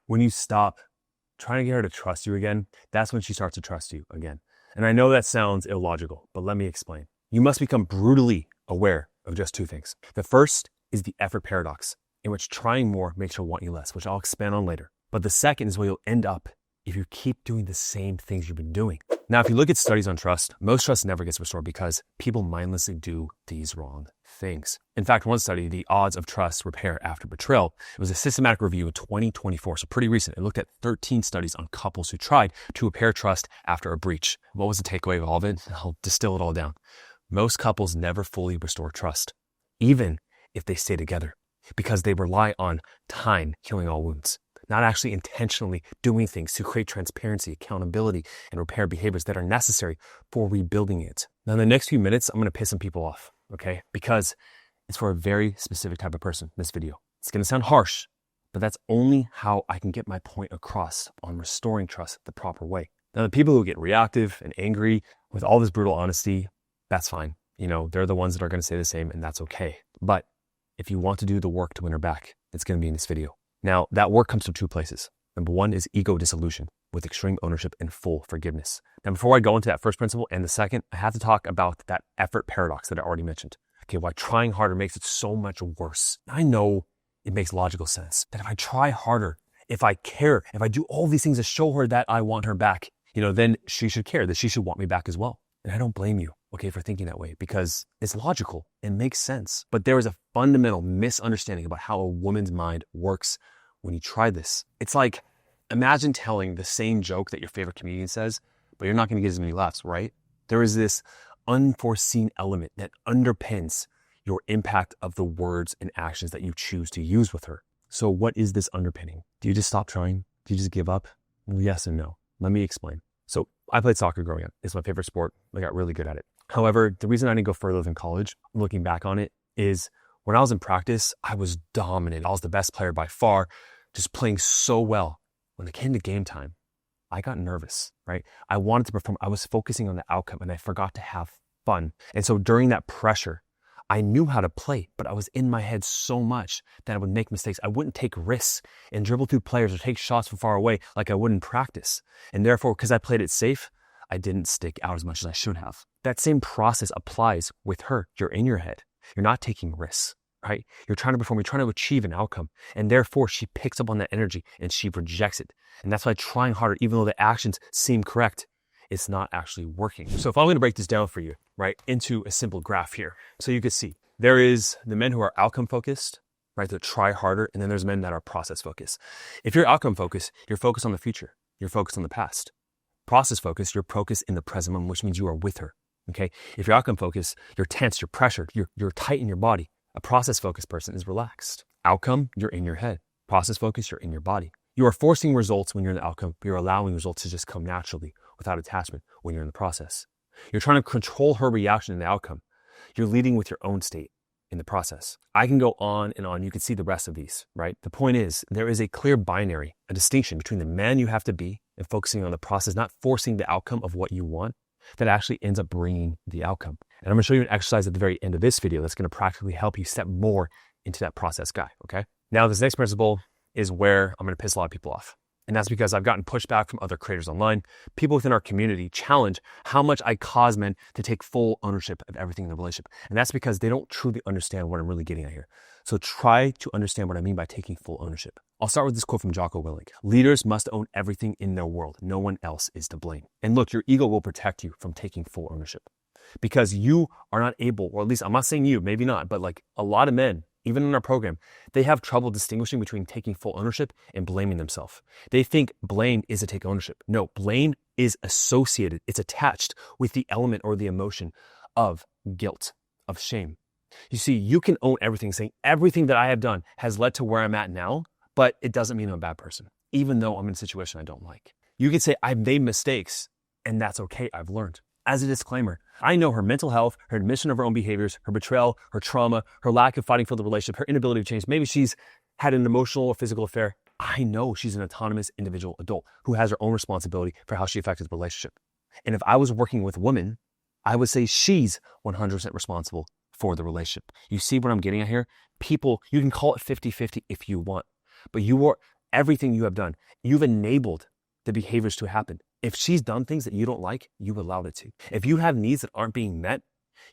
When you stop trying to get her to trust you again, that's when she starts to trust you again. And I know that sounds illogical, but let me explain. You must become brutally aware of just two things. The first is the effort paradox, in which trying more makes her want you less, which I'll expand on later. But the second is where you'll end up if you keep doing the same things you've been doing. Now, if you look at studies on trust, most trust never gets restored because people mindlessly do these wrong things. In fact, one study, the odds of trust repair after betrayal, it was a systematic review in 2024, so pretty recent. It looked at 13 studies on couples who tried to repair trust after a breach. What was the takeaway of all of it? I'll distill it all down. Most couples never fully restore trust, even if they stay together, because they rely on time healing all wounds, not actually intentionally doing things to create transparency, accountability, and repair behaviors that are necessary for rebuilding it. Now, in the next few minutes, I'm going to piss some people off, okay? Because it's for a very specific type of person, this video. It's going to sound harsh, but that's only how I can get my point across on restoring trust the proper way. Now, the people who get reactive and angry with all this brutal honesty, that's fine. You know, they're the ones that are going to say the same, and that's okay. But if you want to do the work to win her back, it's going to be in this video. Now, that work comes from two places. Number one is ego dissolution with extreme ownership and full forgiveness. Now, before I go into that first principle and the second, I have to talk about that effort paradox that I already mentioned. Okay, why trying harder makes it so much worse. I know it makes logical sense that if I try harder, if I care, if I do all these things to show her that I want her back, then she should care, that she should want me back as well. And I don't blame you, okay, for thinking that way because it's logical. It makes sense. But there is a fundamental misunderstanding about how a woman's mind works when you try this. It's like, imagine telling the same joke that your favorite comedian says, but you're not going to get as many laughs, right? There is this unforeseen element that underpins your impact of the words and actions that you choose to use with her. So what is this underpinning? Do you just stop trying? Do you just give up? Well, yes and no. Let me explain. So I played soccer growing up. It's my favorite sport. I got really good at it. However, the reason I didn't go further than college, looking back on it, is when I was in practice, I was dominant. I was the best player by far, just playing so well. When it came to game time, I got nervous, right? I wanted to perform. I was focusing on the outcome and I forgot to have fun. And so during that pressure, I knew how to play, but I was in my head so much that I would make mistakes. I wouldn't take risks and dribble through players or take shots from far away like I would in practice. And therefore, because I played it safe, I didn't stick out as much as I should have. That same process applies with her. You're in your head. You're not taking risks, right? You're trying to perform. You're trying to achieve an outcome. And therefore, she picks up on that energy and she rejects it. And that's why trying harder, even though the actions seem correct, it's not actually working. So if I'm going to break this down for you, right, into a simple graph here. So you can see there is the men who are outcome focused, right, that try harder. And then there's men that are process focused. If you're outcome focused, you're focused on the future. You're focused on the past. Process focused, you're focused in the present moment, which means you are with her. Okay. If you're outcome focused, you're tense, you're pressured, you're tight in your body. A process focused person is relaxed. Outcome, you're in your head. Process focused, you're in your body. You are forcing results when you're in the outcome, but you're allowing results to just come naturally without attachment when you're in the process. You're trying to control her reaction in the outcome. You're leading with your own state in the process. I can go on and on. You can see the rest of these, right? The point is, there is a clear binary, a distinction between the man you have to be and focusing on the process, not forcing the outcome of what you want, that actually ends up bringing the outcome. And I'm going to show you an exercise at the very end of this video that's going to practically help you step more into that process guy, okay? Now, this next principle is where I'm going to piss a lot of people off. And that's because I've gotten pushback from other creators online. People within our community challenge how much I cause men to take full ownership of everything in the relationship. And that's because they don't truly understand what I'm really getting at here. So try to understand what I mean by taking full ownership. I'll start with this quote from Jocko Willink. Leaders must own everything in their world. No one else is to blame. And look, your ego will protect you from taking full ownership because you are not able, or at least I'm not saying you, maybe not, but like a lot of men, even in our program, they have trouble distinguishing between taking full ownership and blaming themselves. They think blame is to take ownership. No, blame is associated. It's attached with the element or the emotion of guilt, of shame. You see, you can own everything, saying everything that I have done has led to where I'm at now, but it doesn't mean I'm a bad person, even though I'm in a situation I don't like. You can say I've made mistakes and that's okay. I've learned. As a disclaimer, I know her mental health, her admission of her own behaviors, her betrayal, her trauma, her lack of fighting for the relationship, her inability to change. Maybe she's had an emotional or physical affair. I know she's an autonomous individual adult who has her own responsibility for how she affected the relationship. And if I was working with a woman, I would say she's 100% responsible for the relationship. You see what I'm getting at here? People, you can call it 50-50 if you want, but everything you have done. You've enabled the behaviors to happen. If she's done things that you don't like, you allowed it to. If you have needs that aren't being met,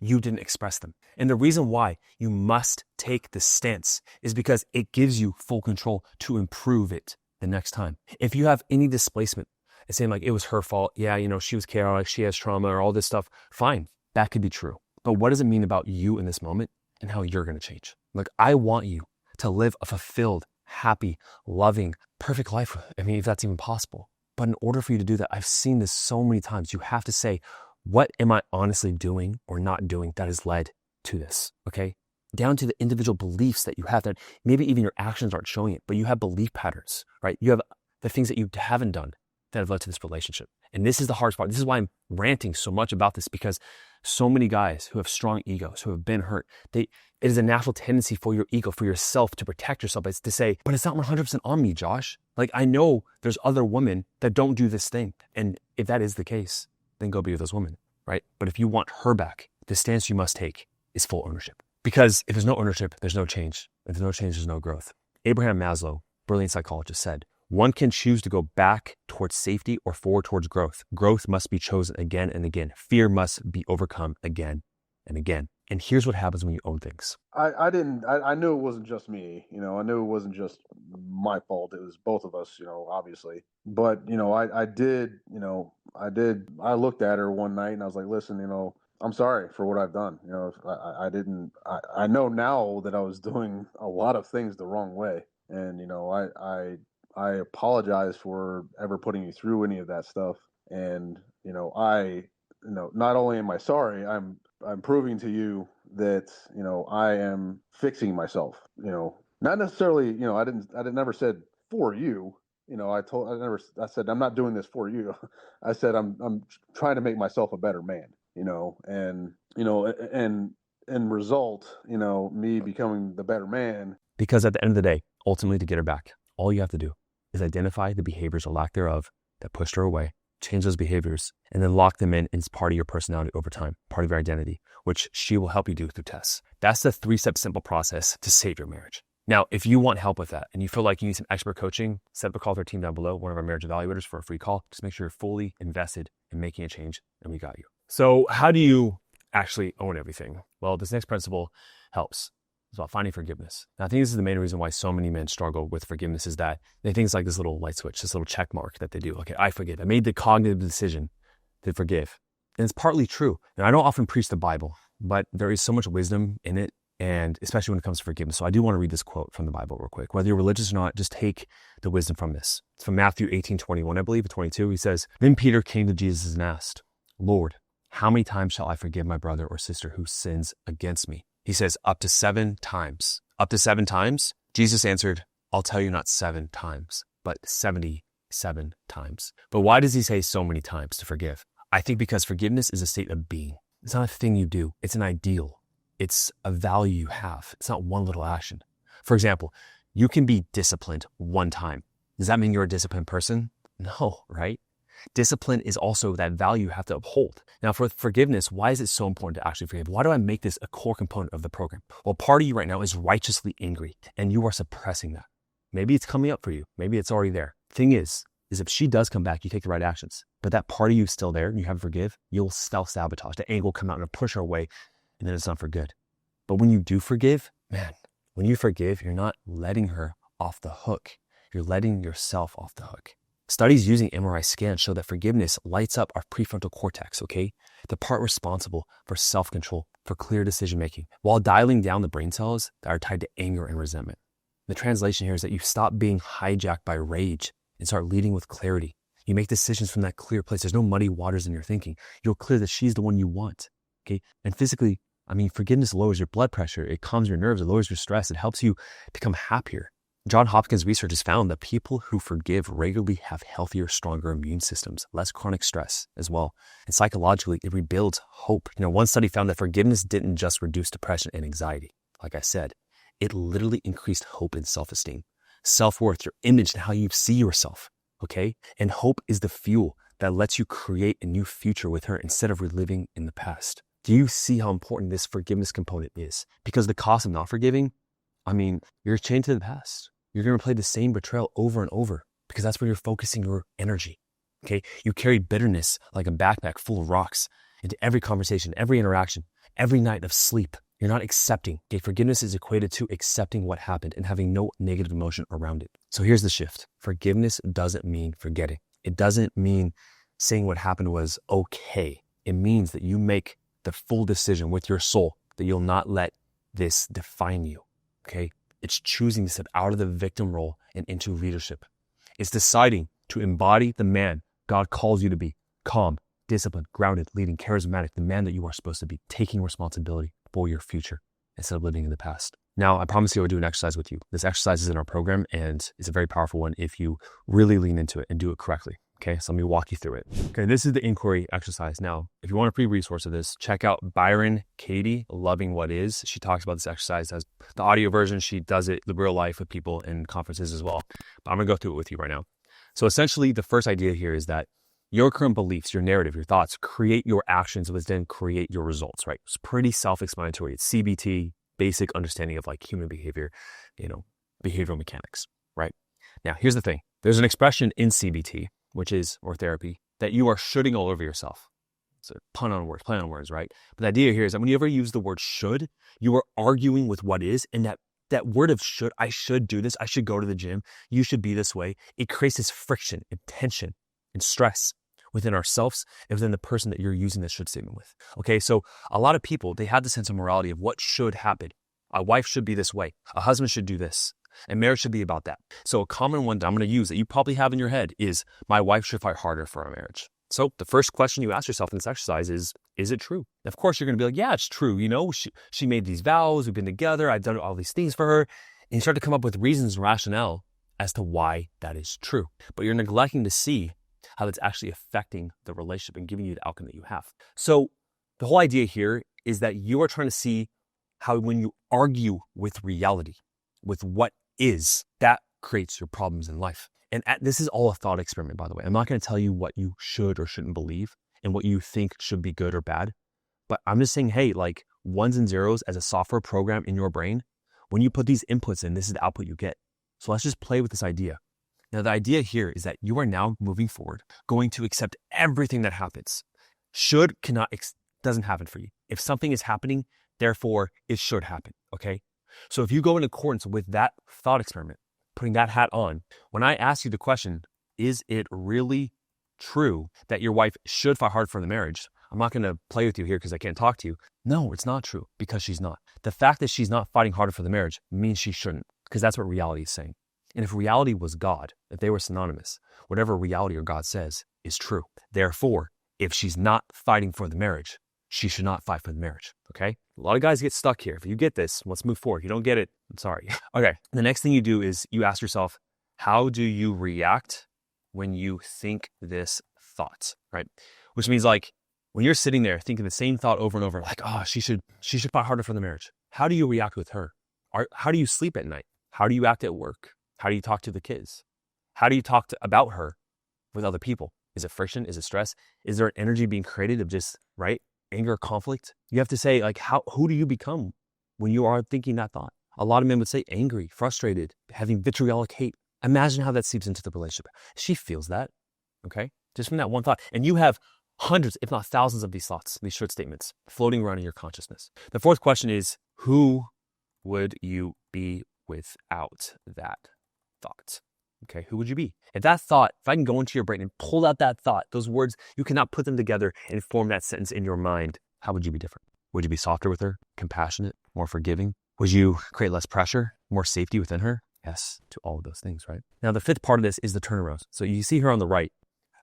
you didn't express them. And the reason why you must take this stance is because it gives you full control to improve it the next time. If you have any displacement and saying like it was her fault, yeah, she was chaotic, she has trauma or all this stuff, fine, that could be true. But what does it mean about you in this moment and how you're going to change? Like, I want you to live a fulfilled, happy, loving, perfect life. I mean, if that's even possible. But in order for you to do that, I've seen this so many times. You have to say, what am I honestly doing or not doing that has led to this? Okay. Down to the individual beliefs that you have, that maybe even your actions aren't showing it, but you have belief patterns, right? You have the things that you haven't done that have led to this relationship. And this is the hardest part. This is why I'm ranting so much about this, because so many guys who have strong egos, who have been hurt, it is a natural tendency for your ego, for yourself to protect yourself. It's to say, but it's not 100% on me, Josh. Like, I know there's other women that don't do this thing. And if that is the case, then go be with those women, right? But if you want her back, the stance you must take is full ownership. Because if there's no ownership, there's no change. If there's no change, there's no growth. Abraham Maslow, brilliant psychologist, said, one can choose to go back towards safety or forward towards growth. Growth must be chosen again and again. Fear must be overcome again and again. And here's what happens when you own things. I knew it wasn't just me, I knew it wasn't just my fault. It was both of us, obviously. But, I looked at her one night and I was like, listen, I'm sorry for what I've done. I know now that I was doing a lot of things the wrong way. And, I apologize for ever putting you through any of that stuff. And, not only am I sorry, I'm proving to you that, I am fixing myself, not necessarily, I never said for you, I said, I'm not doing this for you. I said, I'm trying to make myself a better man, and, and in result, me becoming the better man. Because at the end of the day, ultimately to get her back, all you have to do is identify the behaviors or lack thereof that pushed her away, change those behaviors, and then lock them in as part of your personality over time, part of your identity, which she will help you do through tests. That's the 3-step simple process to save your marriage. Now, if you want help with that and you feel like you need some expert coaching, set up a call with our team down below, one of our marriage evaluators, for a free call. Just make sure you're fully invested in making a change, and we got you. So how do you actually own everything? Well, this next principle helps. It's about finding forgiveness. Now, I think this is the main reason why so many men struggle with forgiveness, is that they think it's like this little light switch, this little check mark that they do. Okay, I forgive. I made the cognitive decision to forgive. And it's partly true. And I don't often preach the Bible, but there is so much wisdom in it, and especially when it comes to forgiveness. So I do want to read this quote from the Bible real quick. Whether you're religious or not, just take the wisdom from this. It's from Matthew 18:21, I believe, 22. He says, then Peter came to Jesus and asked, Lord, how many times shall I forgive my brother or sister who sins against me? He says, up to 7 times. Up to 7 times? Jesus answered, I'll tell you not 7 times, but 77 times. But why does he say so many times to forgive? I think because forgiveness is a state of being. It's not a thing you do. It's an ideal. It's a value you have. It's not one little action. For example, you can be disciplined 1 time. Does that mean you're a disciplined person? No, right? Discipline is also that value you have to uphold. Now, for forgiveness, why is it so important to actually forgive? Why do I make this a core component of the program? Well, part of you right now is righteously angry, and you are suppressing that. Maybe it's coming up for you. Maybe it's already there. Thing is if she does come back, you take the right actions. But that part of you is still there, and you haven't forgive, you'll self-sabotage. The anger will come out and push her away, and then it's not for good. But when you do forgive, man, when you forgive, you're not letting her off the hook. You're letting yourself off the hook. Studies using MRI scans show that forgiveness lights up our prefrontal cortex, okay? The part responsible for self-control, for clear decision-making, while dialing down the brain cells that are tied to anger and resentment. The translation here is that you stop being hijacked by rage and start leading with clarity. You make decisions from that clear place. There's no muddy waters in your thinking. You're clear that she's the one you want, okay? And physically, forgiveness lowers your blood pressure. It calms your nerves. It lowers your stress. It helps you become happier. John Hopkins research has found that people who forgive regularly have healthier, stronger immune systems, less chronic stress as well. And psychologically, it rebuilds hope. One study found that forgiveness didn't just reduce depression and anxiety. Like I said, it literally increased hope and self-esteem, self-worth, your image, and how you see yourself, okay? And hope is the fuel that lets you create a new future with her instead of reliving in the past. Do you see how important this forgiveness component is? Because the cost of not forgiving, you're chained to the past. You're going to play the same betrayal over and over because that's where you're focusing your energy. Okay. You carry bitterness like a backpack full of rocks into every conversation, every interaction, every night of sleep. You're not accepting. Okay. Forgiveness is equated to accepting what happened and having no negative emotion around it. So here's the shift. Forgiveness doesn't mean forgetting. It doesn't mean saying what happened was okay. It means that you make the full decision with your soul that you'll not let this define you. Okay. It's choosing to step out of the victim role and into leadership. It's deciding to embody the man God calls you to be: calm, disciplined, grounded, leading, charismatic, the man that you are supposed to be, taking responsibility for your future instead of living in the past. Now, I promise you I'll do an exercise with you. This exercise is in our program and it's a very powerful one if you really lean into it and do it correctly. Okay, so let me walk you through it. Okay, this is the inquiry exercise. Now, if you want a free resource of this, check out Byron Katie, Loving What Is. She talks about this exercise as the audio version. She does it in real life with people in conferences as well. But I'm gonna go through it with you right now. So essentially, the first idea here is that your current beliefs, your narrative, your thoughts create your actions, which then create your results, right? It's pretty self-explanatory. It's CBT, basic understanding of like human behavior, behavioral mechanics, right? Now, here's the thing. There's an expression in CBT, or therapy, that you are shoulding all over yourself. It's a play on words, right? But the idea here is that when you ever use the word should, you are arguing with what is, and that word of should, I should do this, I should go to the gym, you should be this way. It creates this friction and tension and stress within ourselves and within the person that you're using this should statement with. Okay, so a lot of people, they have the sense of morality of what should happen. A wife should be this way. A husband should do this. And marriage should be about that. So a common one that I'm going to use that you probably have in your head is, my wife should fight harder for our marriage. So the first question you ask yourself in this exercise is it true? Of course, you're going to be like, yeah, it's true. She made these vows. We've been together. I've done all these things for her. And you start to come up with reasons and rationale as to why that is true. But you're neglecting to see how that's actually affecting the relationship and giving you the outcome that you have. So the whole idea here is that you are trying to see how when you argue with reality, with what is, that creates your problems in life. And this is all a thought experiment, by the way. I'm not going to tell you what you should or shouldn't believe and what you think should be good or bad. But I'm just saying, hey, like ones and zeros as a software program in your brain, when you put these inputs in, this is the output you get. So let's just play with this idea. Now, the idea here is that you are now moving forward, going to accept everything that happens. Should doesn't happen for you. If something is happening, therefore it should happen, okay? So if you go in accordance with that thought experiment, putting that hat on, when I ask you the question, is it really true that your wife should fight hard for the marriage? I'm not going to play with you here because I can't talk to you. No, it's not true because she's not. The fact that she's not fighting harder for the marriage means she shouldn't, because that's what reality is saying. And if reality was God, if they were synonymous, whatever reality or God says is true. Therefore, if she's not fighting for the marriage, she should not fight for the marriage, okay? A lot of guys get stuck here. If you get this, let's move forward. If you don't get it, I'm sorry. Okay, the next thing you do is you ask yourself, how do you react when you think this thought, right? Which means like when you're sitting there thinking the same thought over and over, like, oh, she should fight harder for the marriage. How do you react with her? How do you sleep at night? How do you act at work? How do you talk to the kids? How do you talk about her with other people? Is it friction? Is it stress? Is there an energy being created of just, right? Anger, conflict? You have to say, like, who do you become when you are thinking that thought? A lot of men would say angry, frustrated, having vitriolic hate. Imagine how that seeps into the relationship. She feels that, okay? Just from that one thought. And you have hundreds, if not thousands of these thoughts, these short statements floating around in your consciousness. The fourth question is, who would you be without that thought? Okay, who would you be? If I can go into your brain and pull out that thought, those words, you cannot put them together and form that sentence in your mind, how would you be different? Would you be softer with her, compassionate, more forgiving? Would you create less pressure, more safety within her? Yes, to all of those things, right? Now, the fifth part of this is the turnaround. So you see here on the right,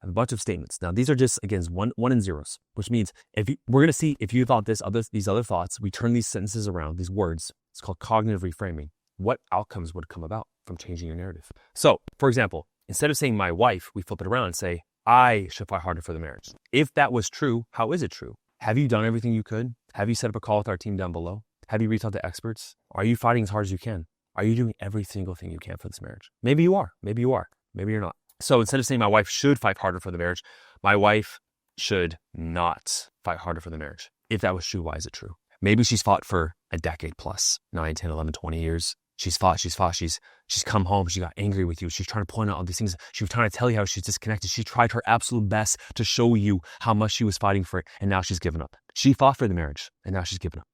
I have a bunch of statements. Now, these are just, again, one and zeros, which means we're going to see if you thought these other thoughts, we turn these sentences around, these words, it's called cognitive reframing. What outcomes would come about from changing your narrative? So, for example, instead of saying my wife, we flip it around and say, I should fight harder for the marriage. If that was true, how is it true? Have you done everything you could? Have you set up a call with our team down below? Have you reached out to experts? Are you fighting as hard as you can? Are you doing every single thing you can for this marriage? Maybe you are. Maybe you are. Maybe you're not. So instead of saying my wife should fight harder for the marriage, my wife should not fight harder for the marriage. If that was true, why is it true? Maybe she's fought for a decade plus, 9, 10, 11, 20 years. She's fought. She's come home. She got angry with you. She's trying to point out all these things. She was trying to tell you how she's disconnected. She tried her absolute best to show you how much she was fighting for it, and now she's given up. She fought for the marriage, and now she's given up.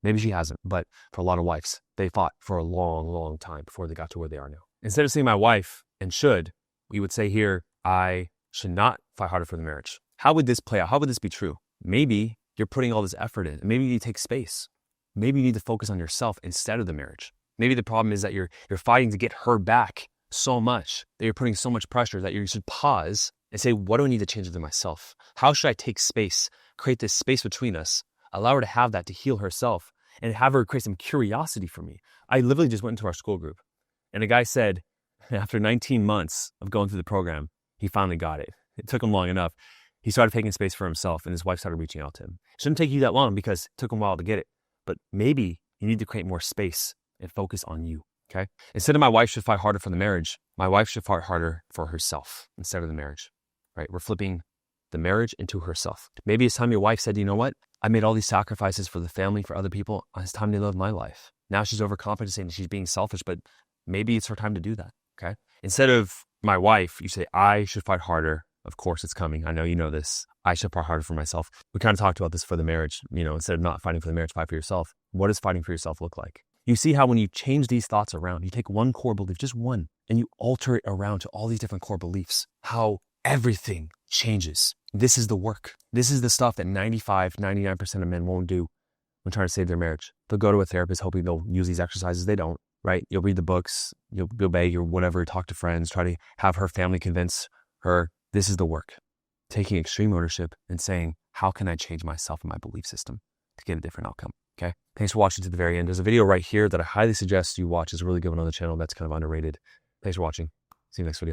Maybe she hasn't, but for a lot of wives, they fought for a long, long time before they got to where they are now. Instead of saying my wife and should, we would say here, I should not fight harder for the marriage. How would this play out? How would this be true? Maybe you're putting all this effort in. Maybe you need to take space. Maybe you need to focus on yourself instead of the marriage. Maybe the problem is that you're fighting to get her back so much, that you're putting so much pressure that you should pause and say, what do I need to change within myself? How should I take space, create this space between us, allow her to have that to heal herself, and have her create some curiosity for me? I literally just went into our school group, and a guy said, after 19 months of going through the program, he finally got it. It took him long enough. He started taking space for himself, and his wife started reaching out to him. It shouldn't take you that long because it took him a while to get it. But maybe you need to create more space and focus on you, okay? Instead of my wife should fight harder for the marriage, my wife should fight harder for herself instead of the marriage, right? We're flipping the marriage into herself. Maybe it's time your wife said, you know what? I made all these sacrifices for the family, for other people. It's time to live my life. Now she's overcompensating and she's being selfish, but maybe it's her time to do that, okay? Instead of my wife, you say, I should fight harder. Of course it's coming. I know you know this. I should fight harder for myself. We kind of talked about this for the marriage. Instead of not fighting for the marriage, fight for yourself. What does fighting for yourself look like? You see how when you change these thoughts around, you take one core belief, just one, and you alter it around to all these different core beliefs, how everything changes. This is the work. This is the stuff that 99% of men won't do when trying to save their marriage. They'll go to a therapist hoping they'll use these exercises. They don't, right? You'll read the books, you'll obey or whatever, talk to friends, try to have her family convince her. This is the work. Taking extreme ownership and saying, how can I change myself and my belief system to get a different outcome? Okay. Thanks for watching to the very end. There's a video right here that I highly suggest you watch. It's a really good one on the channel that's kind of underrated. Thanks for watching. See you next video.